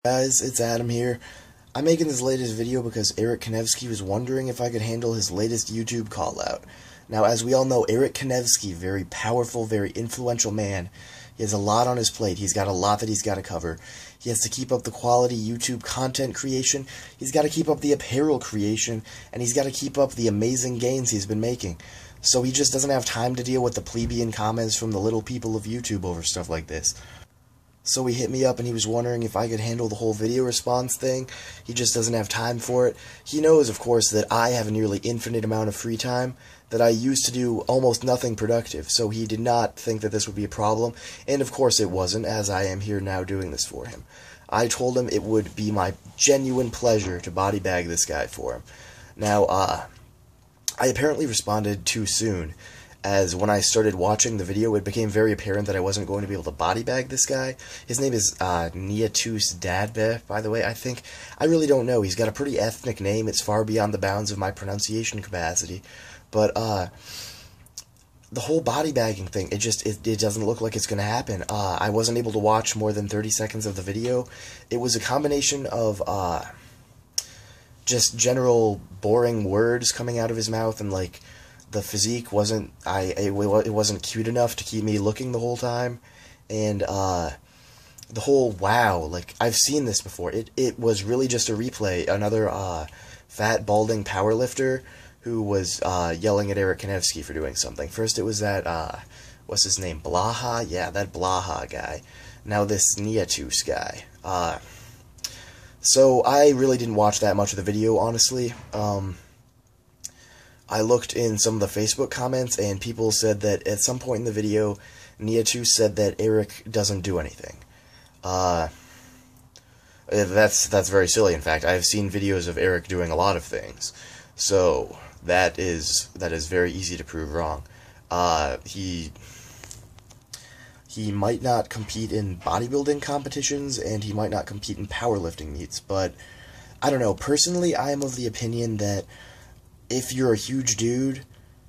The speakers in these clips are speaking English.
Guys, it's Adam here. I'm making this latest video because Eric Kanevsky was wondering if I could handle his latest YouTube call-out. Now, as we all know, Eric Kanevsky, very powerful, very influential man. He has a lot on his plate. He's got a lot that he's got to cover. He has to keep up the quality YouTube content creation. He's got to keep up the apparel creation. And he's got to keep up the amazing gains he's been making. So he just doesn't have time to deal with the plebeian comments from the little people of YouTube over stuff like this. So he hit me up and he was wondering if I could handle the whole video response thing. He just doesn't have time for it. He knows, of course, that I have a nearly infinite amount of free time that I use to do almost nothing productive, so he did not think that this would be a problem, and of course it wasn't, as I am here now doing this for him. I told him it would be my genuine pleasure to body bag this guy for him. Now, I apparently responded too soon, as when I started watching the video, it became very apparent that I wasn't going to be able to body bag this guy. His name is Niatus Dadbe, by the way, I think. I really don't know. He's got a pretty ethnic name. It's far beyond the bounds of my pronunciation capacity. But, the whole body bagging thing, it doesn't look like it's going to happen. I wasn't able to watch more than 30 seconds of the video. It was a combination of, just general boring words coming out of his mouth, and, like, the physique wasn't, it wasn't cute enough to keep me looking the whole time, and, the whole, wow, like, I've seen this before. It was really just a replay, another, fat, balding powerlifter who was, yelling at Eric Kanevsky for doing something. First it was that, what's his name, Blaha? Yeah, that Blaha guy. Now this Niatus guy. So I really didn't watch that much of the video, honestly. I looked in some of the Facebook comments, and people said that at some point in the video, Niatus said that Eric doesn't do anything. That's very silly, in fact. I've seen videos of Eric doing a lot of things. So, that is very easy to prove wrong. He might not compete in bodybuilding competitions, and he might not compete in powerlifting meets, but I don't know. Personally, I am of the opinion that if you're a huge dude,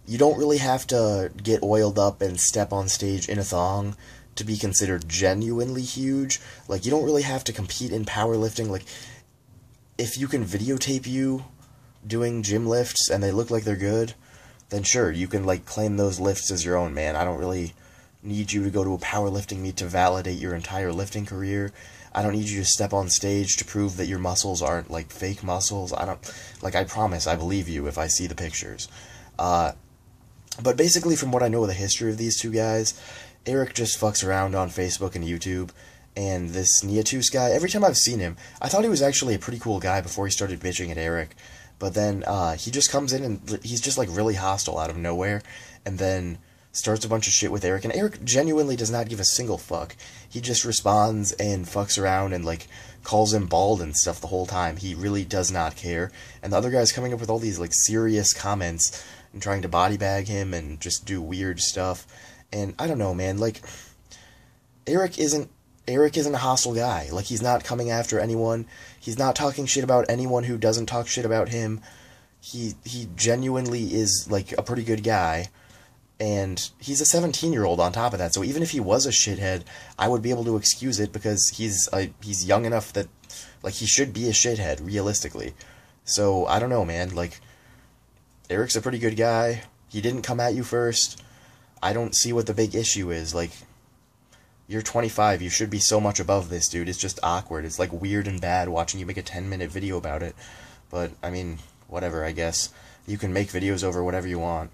you don't really have to get oiled up and step on stage in a thong to be considered genuinely huge. Like, you don't really have to compete in powerlifting. Like, if you can videotape you doing gym lifts and they look like they're good, then sure, you can, like, claim those lifts as your own, man. I don't really need you to go to a powerlifting meet to validate your entire lifting career. I don't need you to step on stage to prove that your muscles aren't, like, fake muscles. I promise, I believe you if I see the pictures. But basically, from what I know of the history of these two guys, Eric just fucks around on Facebook and YouTube, and this Niatus guy, every time I've seen him, I thought he was actually a pretty cool guy before he started bitching at Eric. But then, he just comes in and he's just, like, really hostile out of nowhere, and then starts a bunch of shit with Eric, and Eric genuinely does not give a single fuck. He just responds and fucks around and, like, calls him bald and stuff the whole time. He really does not care. And the other guy's coming up with all these, like, serious comments and trying to body bag him and just do weird stuff. And I don't know, man, like, Eric isn't a hostile guy. Like, he's not coming after anyone. He's not talking shit about anyone who doesn't talk shit about him. He genuinely is, like, a pretty good guy. And he's a 17-year-old on top of that. So even if he was a shithead, I would be able to excuse it because he's young enough that, like, he should be a shithead, realistically. So, I don't know, man. Like, Eric's a pretty good guy. He didn't come at you first. I don't see what the big issue is. Like, you're 25, you should be so much above this, dude. It's just awkward. It's, like, weird and bad watching you make a 10-minute video about it. But, I mean, whatever, I guess. You can make videos over whatever you want.